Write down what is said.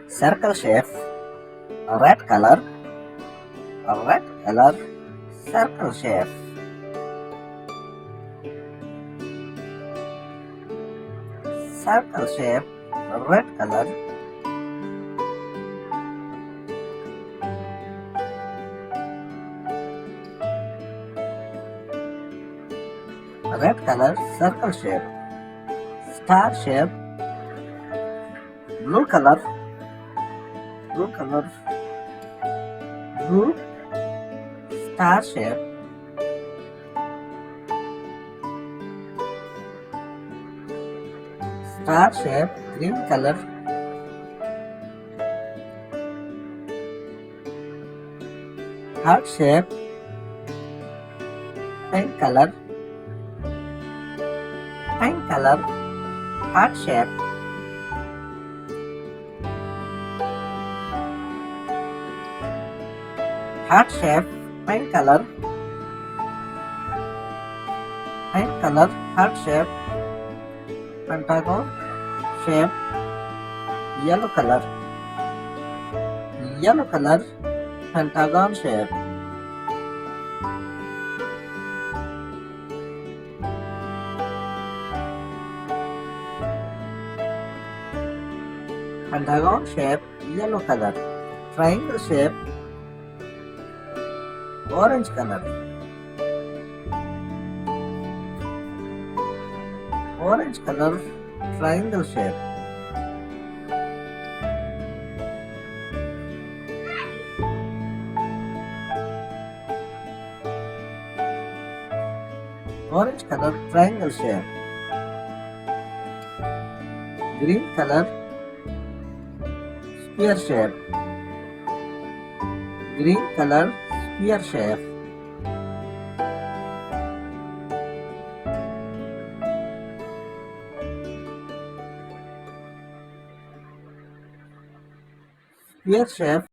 circle shape, red color, circle shape, circle shape, red color, circle shape, star shape, blue color, blue star shape, green color, heart shape, pink color, heart shape, pink color, heart shape, pentagon shape, yellow color, pentagon shape, yellow color, triangle shape, orange color, triangle shape, triangle shape, green color, sphere shape, sphere shape,